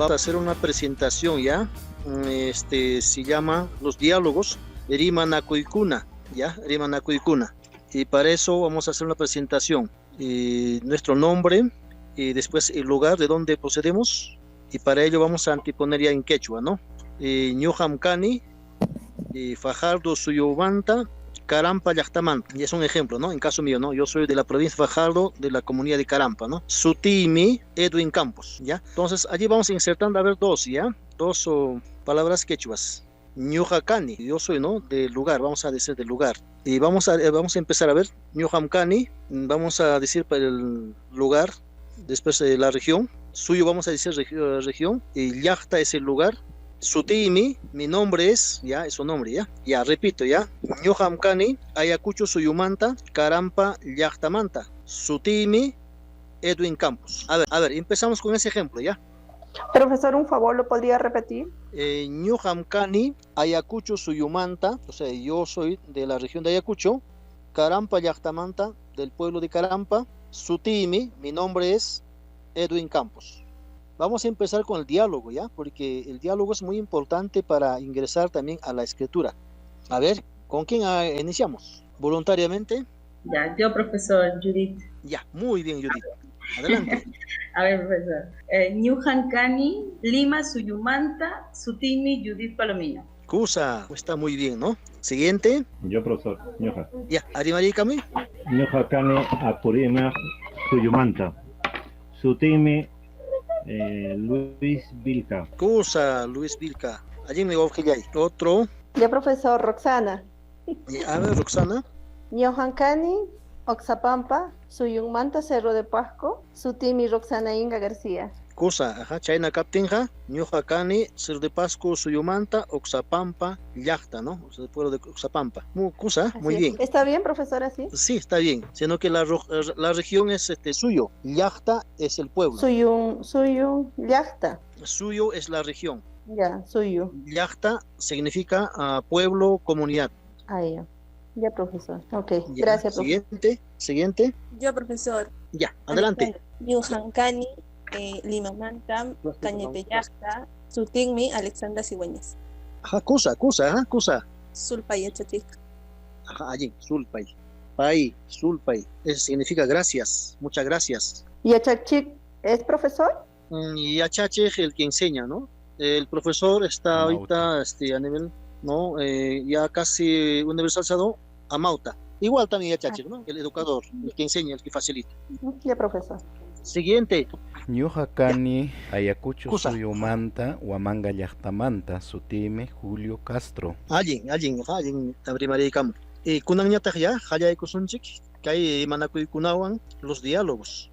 vamos a hacer una presentación, ¿ya? Se llama Los Diálogos de Rimanakuykuna, ¿ya? Rimanakuykuna. Y para eso vamos a hacer una presentación. Nuestro nombre, y después el lugar de donde procedemos, y para ello vamos a anteponer ya en quechua, ¿no? Ñuhamkani, Fajardo Suyobanta, Carampa Llaqtamanta. Y es un ejemplo, ¿no? En caso mío, ¿no? Yo soy de la provincia de Fajardo, de la comunidad de Carampa, ¿no? Sutimi, Edwin Campos, ¿ya? Entonces allí vamos insertando, a ver, dos, ¿ya? Dos palabras quechuas. Ñuhakani, yo soy, ¿no? Del lugar, vamos a decir del lugar. Y vamos a empezar a ver. Ñuhamkani, vamos a decir para el lugar, después la región. Suyo vamos a decir región. Y Llaqta es el lugar. Sutimi, mi nombre es, ya, es su nombre, ya. Ya, repito, ya. Ñuhamkani, Ayacucho Suyumanta, Carampa Llaqtamanta. Sutimi, Edwin Campos. A ver, empezamos con ese ejemplo, ya. Profesor, un favor, ¿lo podría repetir? Ñuhamkani, Ayacucho Suyumanta, o sea, yo soy de la región de Ayacucho. Carampa Llaqtamanta, del pueblo de Carampa. Sutimi, mi nombre es Edwin Campos. Vamos a empezar con el diálogo, ¿ya? Porque el diálogo es muy importante para ingresar también a la escritura. A ver, ¿con quién iniciamos? ¿Voluntariamente? Ya, yo, profesor Judith. Ya, muy bien, Judith. Adelante. A ver, profesor. Ñuhankani, Lima, Suyumanta, Sutimi, Judith Palomino. Cusa, está muy bien, ¿no? Siguiente. Yo, profesor, Ñuja. Ya, Arimaricami. Ñuhakani, Apurima, Suyumanta. Sutimi, Luis Vilca. Cusa, Luis Vilca. Allí me voy a otro. Ya, profesor, Roxana. A ver, Roxana. Ñohancani, Oxapampa, Suyumanta, Cerro de Pasco, Sutimi, Roxana Inga García. Cusa, ajá, Chayna Captinja, Ñuhakani, Cerro de Pasco, Suyumanta, Oxapampa, Llaqta, ¿no? O sea, el pueblo de Oxapampa. Cusa, muy bien. ¿Está bien, profesor, así? Sí, está bien, sino que la región es suyo, Llaqta es el pueblo. Suyo, Llaqta. Suyo es la región. Ya, suyo. Llaqta significa pueblo, comunidad. Ah, ya. Ya, profesor. Ok, Ya, gracias, profesor. Siguiente. Yo, profesor. Ya, adelante. Yuhancani, Limamanta, Cañete-Llaqta, Sutigmi, Alexandra Cigüeñas. Ajá, Cusa. Sulpayachatic. Ajá, allí, Sulpay. Sulpay. Eso significa gracias, muchas gracias. ¿Y Achachik es profesor? Y Achache es el que enseña, ¿no? El profesor está ahorita a nivel, ¿no? Ya casi universalizado a Mauta. Igual también Achache, ¿no? El educador, el que enseña, el que facilita. Ya, profesor. Siguiente. Ñuhakani, Ayacucho Cusa. Suyumanta, Huamanga Llaqtamanta, Sutime, Julio Castro. Allí, Tabrimaricam. Kunanyataq ya, Hayaykusunchik, kay Manakuykunawan, los diálogos.